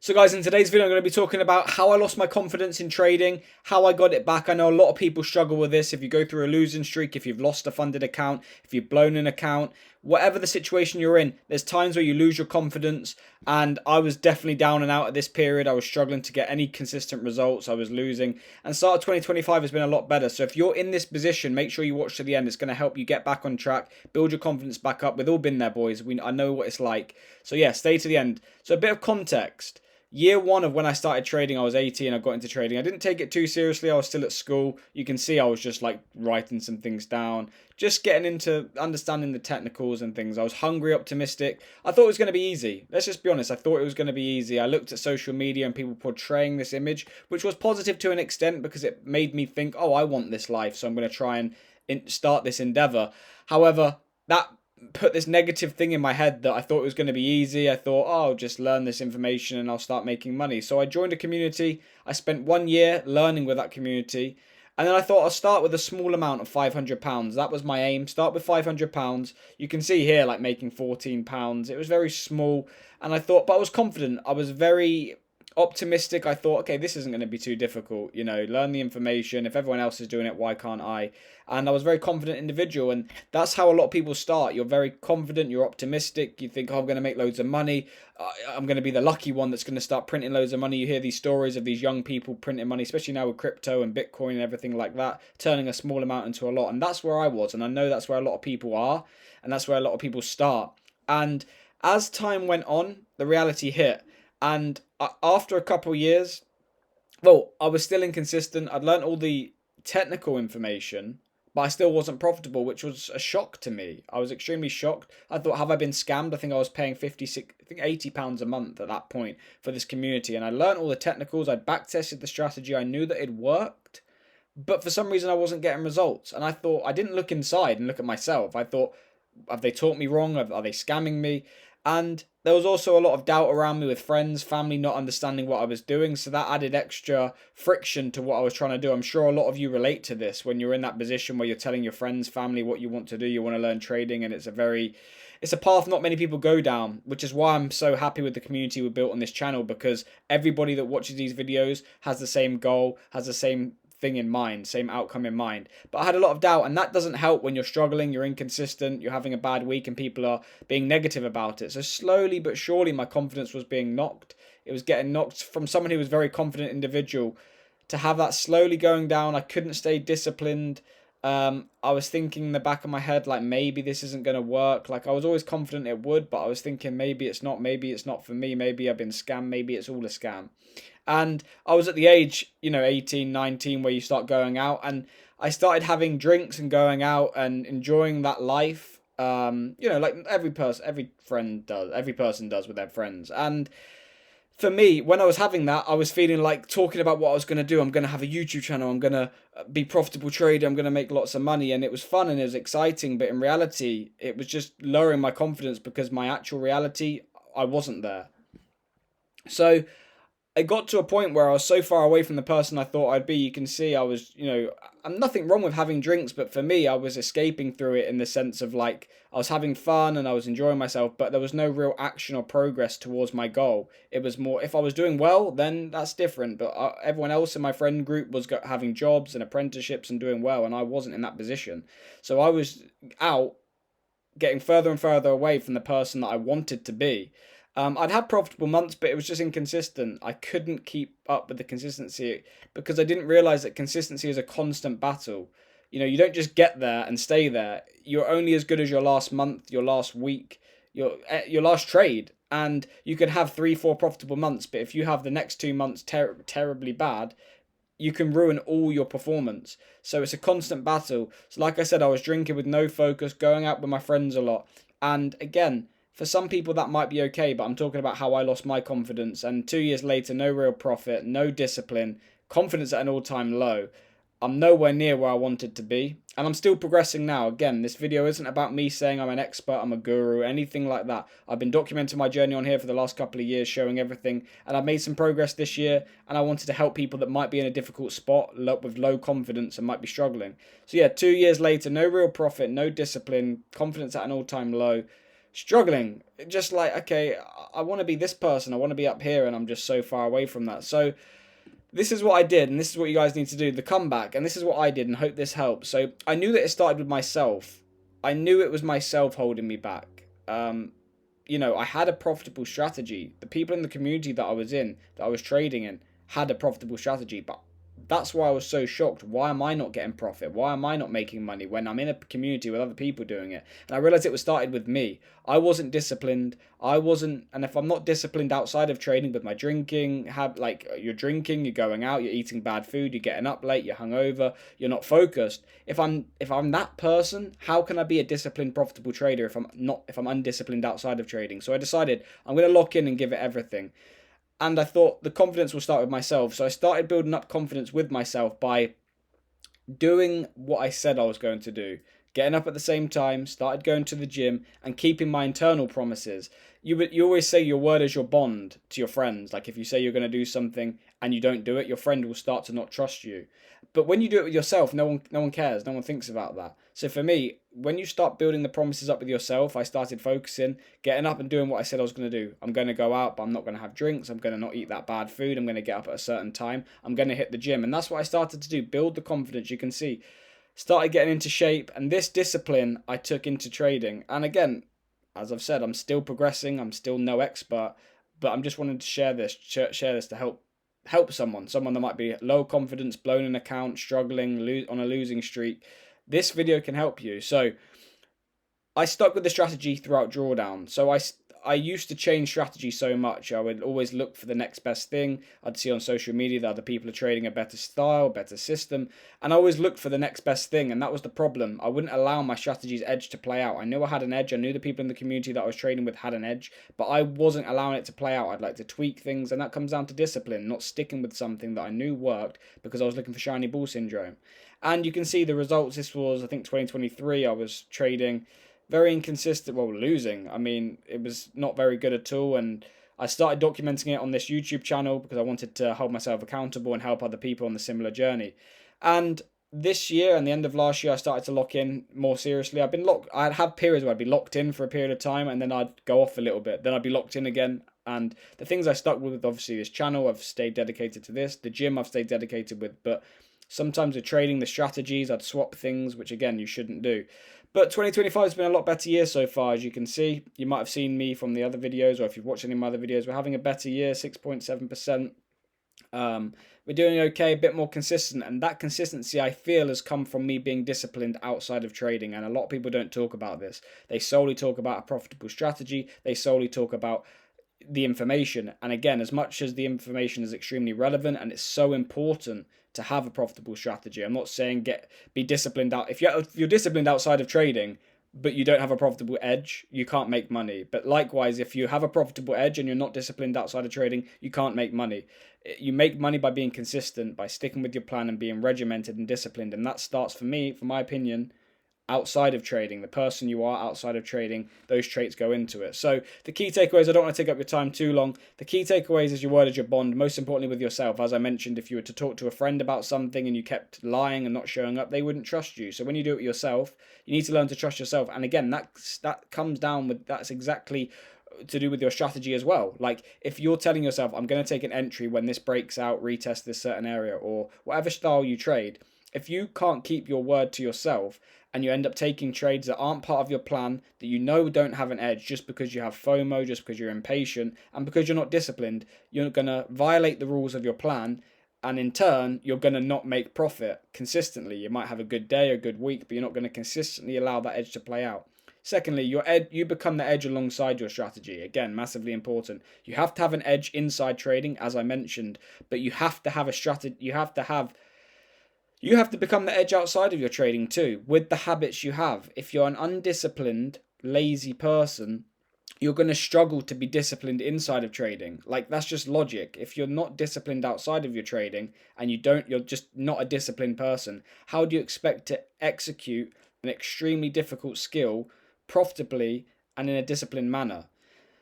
So guys, in today's video, I'm going to be talking about how I lost my confidence in trading, how I got it back. I know a lot of people struggle with this. If you go through a losing streak, if you've lost a funded account, if you've blown an account, whatever the situation you're in, there's times where you lose your confidence. And I was definitely down and out at this period. I was struggling to get any consistent results. I was losing. And start of 2025 has been a lot better. So if you're in this position, make sure you watch to the end. It's going to help you get back on track, build your confidence back up. We've all been there, boys. I know what it's like. So yeah, stay to the end. So a bit of context. Year one of when I started trading, I was 18. I got into trading. I didn't take it too seriously. I was still at school. You can see I was just like writing some things down, just getting into understanding the technicals and things. I was hungry, optimistic. I thought it was going to be easy. Let's just be honest. I thought it was going to be easy. I looked at social media and people portraying this image, which was positive to an extent because it made me think, oh, I want this life, so I'm going to try and start this endeavor. However, that put this negative thing in my head that I thought it was going to be easy. I thought, oh, I'll just learn this information and I'll start making money. So I joined a community. I spent 1 year learning with that community. And then I thought I'll start with a small amount of £500. That was my aim. Start with £500. You can see here, like making £14. It was very small. And I thought, but I was confident. I was very optimistic. I thought, okay, this isn't going to be too difficult. Learn the information. If everyone else is doing it, why can't I? And I was a very confident individual, and that's how a lot of people start. You're very confident, you're optimistic, you think, oh, I'm going to make loads of money, I'm going to be the lucky one that's going to start printing loads of money. You hear these stories of these young people printing money, especially now with crypto and Bitcoin and everything like that, turning a small amount into a lot. And that's where I was, and I know that's where a lot of people are, and that's where a lot of people start. And as time went on, the reality hit. And after a couple of years, well, I was still inconsistent. I'd learned all the technical information, but I still wasn't profitable, which was a shock to me. I was extremely shocked. I thought, have I been scammed? I think I was paying £80 a month at that point for this community. And I learned all the technicals. I'd backtested the strategy. I knew that it worked. But for some reason, I wasn't getting results. And I thought, I didn't look inside and look at myself. I thought, have they taught me wrong? Are they scamming me? And there was also a lot of doubt around me with friends, family not understanding what I was doing. So that added extra friction to what I was trying to do. I'm sure a lot of you relate to this when you're in that position where you're telling your friends, family what you want to do. You want to learn trading, and it's a path not many people go down, which is why I'm so happy with the community we built on this channel, because everybody that watches these videos has the same goal, has the same thing in mind, same outcome in mind. But I had a lot of doubt, and that doesn't help when you're struggling, you're inconsistent, you're having a bad week, and people are being negative about it. So slowly but surely my confidence was being knocked. It was getting knocked from someone who was a very confident individual to have that slowly going down. I couldn't stay disciplined. I was thinking in the back of my head, like, maybe this isn't going to work. Like, I was always confident it would, but I was thinking maybe it's not for me, maybe I've been scammed, maybe it's all a scam. And I was at the age, 18, 19, where you start going out, and I started having drinks and going out and enjoying that life. Like every person does with their friends. And for me, when I was having that, I was feeling like talking about what I was going to do. I'm going to have a YouTube channel. I'm going to be profitable trader. I'm going to make lots of money. And it was fun and it was exciting. But in reality, it was just lowering my confidence, because my actual reality, I wasn't there. So it got to a point where I was so far away from the person I thought I'd be. You can see I was, I'm nothing wrong with having drinks, but for me, I was escaping through it in the sense of, like, I was having fun and I was enjoying myself, but there was no real action or progress towards my goal. It was more, if I was doing well, then that's different. But everyone else in my friend group was having jobs and apprenticeships and doing well, and I wasn't in that position. So I was out, getting further and further away from the person that I wanted to be. I'd had profitable months, but it was just inconsistent. I couldn't keep up with the consistency because I didn't realize that consistency is a constant battle. You don't just get there and stay there. You're only as good as your last month, your last week, your last trade. And you can have 3-4 profitable months, but if you have the next 2 months terribly bad, you can ruin all your performance. So it's a constant battle. So like I said, I was drinking with no focus, going out with my friends a lot. And again, for some people that might be okay, but I'm talking about how I lost my confidence. And 2 years later, no real profit, no discipline, confidence at an all-time low. I'm nowhere near where I wanted to be. And I'm still progressing now. Again, this video isn't about me saying I'm an expert, I'm a guru, anything like that. I've been documenting my journey on here for the last couple of years, showing everything. And I've made some progress this year. And I wanted to help people that might be in a difficult spot with low confidence and might be struggling. So yeah, 2 years later, no real profit, no discipline, confidence at an all-time low. struggling. Just like, okay, I want to be this person, I want to be up here, and I'm just so far away from that. So this is what I did, and this is what you guys need to do, the comeback, and this is what I did, and hope this helps. So I knew that it started with myself. I knew it was myself holding me back. I had a profitable strategy. The people in the community that I was in, that I was trading in, had a profitable strategy, but that's why I was so shocked. Why am I not getting profit? Why am I not making money when I'm in a community with other people doing it? And I realized it was started with me. I wasn't disciplined. And if I'm not disciplined outside of trading with my drinking, you're drinking, you're going out, you're eating bad food, you're getting up late, you're hungover, you're not focused. If I'm that person, how can I be a disciplined, profitable trader if I'm undisciplined outside of trading? So I decided I'm going to lock in and give it everything. And I thought the confidence will start with myself. So I started building up confidence with myself by doing what I said I was going to do. Getting up at the same time, started going to the gym, and keeping my internal promises. You always say your word is your bond to your friends. Like if you say you're going to do something and you don't do it, your friend will start to not trust you. But when you do it with yourself, no one cares. No one thinks about that. So for me, when you start building the promises up with yourself, I started focusing, getting up and doing what I said I was going to do. I'm going to go out, but I'm not going to have drinks. I'm going to not eat that bad food. I'm going to get up at a certain time. I'm going to hit the gym. And that's what I started to do. Build the confidence. You can see, started getting into shape, and this discipline I took into trading. And again, as I've said, I'm still progressing. I'm still no expert, but I'm just wanting to share this to help someone that might be low confidence, blown in account, struggling, on a losing streak. This video can help you. So I stuck with the strategy throughout drawdown. So I used to change strategy so much. I would always look for the next best thing. I'd see on social media that other people are trading a better style, better system, and I always looked for the next best thing, and that was the problem. I wouldn't allow my strategy's edge to play out. I knew I had an edge. I knew the people in the community that I was trading with had an edge, but I wasn't allowing it to play out. I'd like to tweak things, and that comes down to discipline, not sticking with something that I knew worked because I was looking for shiny ball syndrome. And you can see the results. This was, I think, 2023. I was trading very inconsistent, well, losing. I mean, it was not very good at all, and I started documenting it on this YouTube channel because I wanted to hold myself accountable and help other people on the similar journey. And this year and the end of last year, I started to lock in more seriously. I'd have periods where I'd be locked in for a period of time, and then I'd go off a little bit. Then I'd be locked in again. And the things I stuck with, obviously, this channel, I've stayed dedicated to this. The gym, I've stayed dedicated with. But sometimes with trading, the strategies, I'd swap things, which again, you shouldn't do. But 2025 has been a lot better year so far, as you can see. You might have seen me from the other videos, or if you've watched any of my other videos, we're having a better year, 6.7%. We're doing okay, a bit more consistent, and that consistency I feel has come from me being disciplined outside of trading, and a lot of people don't talk about this. They solely talk about a profitable strategy, they solely talk about the information, and again, as much as the information is extremely relevant and it's so important to have a profitable strategy, I'm not saying be disciplined out. If you're disciplined outside of trading but you don't have a profitable edge, you can't make money. But likewise, if you have a profitable edge and you're not disciplined outside of trading, you can't make money. You make money by being consistent, by sticking with your plan and being regimented and disciplined, and that starts, for me, for my opinion, outside of trading. The person you are outside of trading, those traits go into it. So the key takeaways, I don't want to take up your time too long. The key takeaways is your word is your bond, most importantly with yourself. As I mentioned, if you were to talk to a friend about something and you kept lying and not showing up, they wouldn't trust you. So when you do it yourself, you need to learn to trust yourself. And again, that comes down with, that's exactly to do with your strategy as well. Like if you're telling yourself, I'm going to take an entry when this breaks out, retest this certain area, or whatever style you trade, if you can't keep your word to yourself and you end up taking trades that aren't part of your plan, that you know don't have an edge, just because you have FOMO, just because you're impatient, and because you're not disciplined, you're going to violate the rules of your plan, and in turn, you're going to not make profit consistently. You might have a good day, a good week, but you're not going to consistently allow that edge to play out. Secondly, you become the edge alongside your strategy. Again, massively important. You have to have an edge inside trading, as I mentioned, but you have to have a strategy. You have to become the edge outside of your trading too, with the habits you have. If you're an undisciplined, lazy person, you're going to struggle to be disciplined inside of trading. Like, that's just logic. If you're not disciplined outside of your trading and you're just not a disciplined person, how do you expect to execute an extremely difficult skill profitably and in a disciplined manner?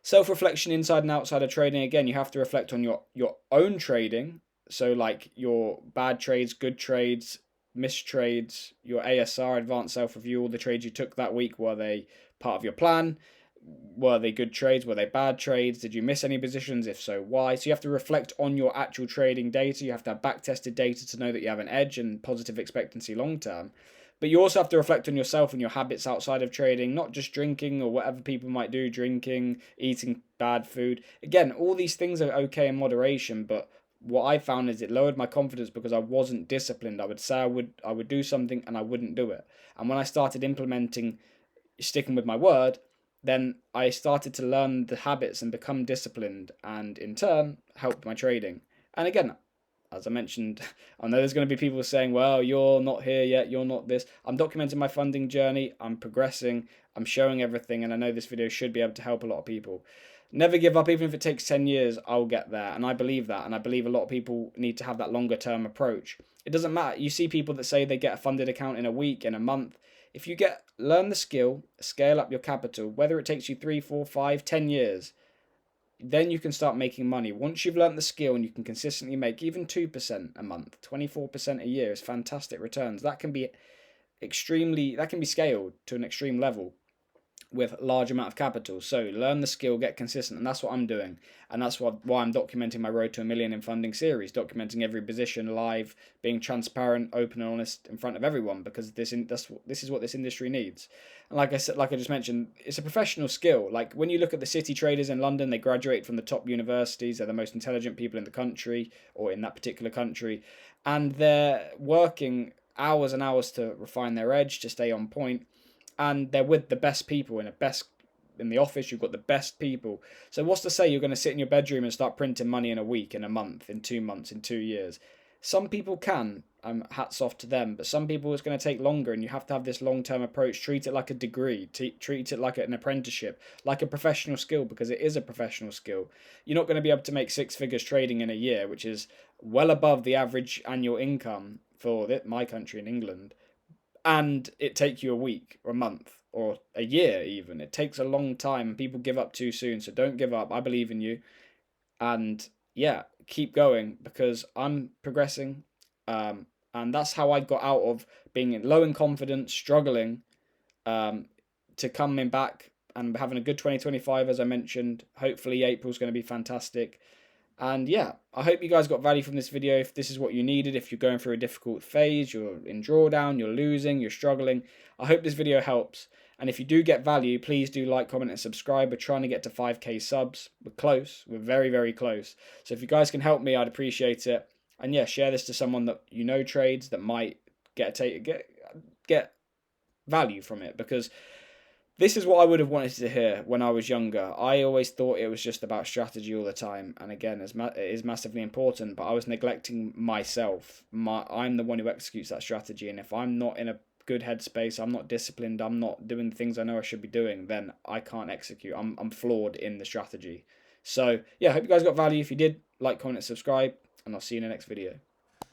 Self-reflection inside and outside of trading, again, you have to reflect on your own trading. So like your bad trades, good trades, missed trades, your ASR, advanced self-review, all the trades you took that week, were they part of your plan? Were they good trades? Were they bad trades? Did you miss any positions? If so, why? So you have to reflect on your actual trading data. You have to have back-tested data to know that you have an edge and positive expectancy long term. But you also have to reflect on yourself and your habits outside of trading, not just drinking or whatever people might do, drinking, eating bad food. Again, all these things are okay in moderation, but what I found is it lowered my confidence because I wasn't disciplined. I would say I would do something and I wouldn't do it. And when I started implementing sticking with my word, then I started to learn the habits and become disciplined, and in turn helped my trading. And again, as I mentioned, I know there's going to be people saying, well, you're not here yet, you're not this. I'm documenting my funding journey, I'm progressing, I'm showing everything, and I know this video should be able to help a lot of people. Never give up, even if it takes 10 years, I'll get there. And I believe that. And I believe a lot of people need to have that longer term approach. It doesn't matter. You see people that say they get a funded account in a week, in a month. If you learn the skill, scale up your capital, whether it takes you 3, 4, 5, 10 years, then you can start making money. Once you've learned the skill and you can consistently make even 2% a month, 24% a year is fantastic returns. That can be scaled to an extreme level with large amount of capital. So learn the skill, get consistent, and that's what I'm doing. And that's why I'm documenting my Road to a Million in Funding series, documenting every position live, being transparent, open and honest in front of everyone, because this is what this industry needs. And like I said, like I just mentioned, it's a professional skill. Like when you look at the city traders in London, they graduate from the top universities, they're the most intelligent people in the country or in that particular country, and they're working hours and hours to refine their edge, to stay on point, and they're with the best people in the office. You've got the best people. So what's to say you're going to sit in your bedroom and start printing money in a week, in a month, in 2 months, in 2 years? Some people can, hats off to them, but some people it's going to take longer, and you have to have this long-term approach. Treat it like a degree, treat it like an apprenticeship, like a professional skill, because it is a professional skill. You're not going to be able to make 6 figures trading in a year, which is well above the average annual income for my country in England, and it take you a week or a month or a year even. It takes a long time. People give up too soon, so don't give up. I believe in you. And yeah, keep going, because I'm progressing. And that's how I got out of being low in confidence, struggling, to coming back and having a good 2025, as I mentioned. Hopefully April's going to be fantastic. And yeah, I hope you guys got value from this video. If this is what you needed, if you're going through a difficult phase, you're in drawdown, you're losing, you're struggling, I hope this video helps. And if you do get value, please do like, comment, and subscribe. We're trying to get to 5k subs. We're close. We're very, very close. So if you guys can help me, I'd appreciate it. And yeah, share this to someone that you know trades, that might get value from it, because this is what I would have wanted to hear when I was younger. I always thought it was just about strategy all the time. And again, it is massively important, but I was neglecting myself. I'm the one who executes that strategy. And if I'm not in a good headspace, I'm not disciplined, I'm not doing the things I know I should be doing, then I can't execute. I'm flawed in the strategy. So yeah, I hope you guys got value. If you did, like, comment, and subscribe, and I'll see you in the next video.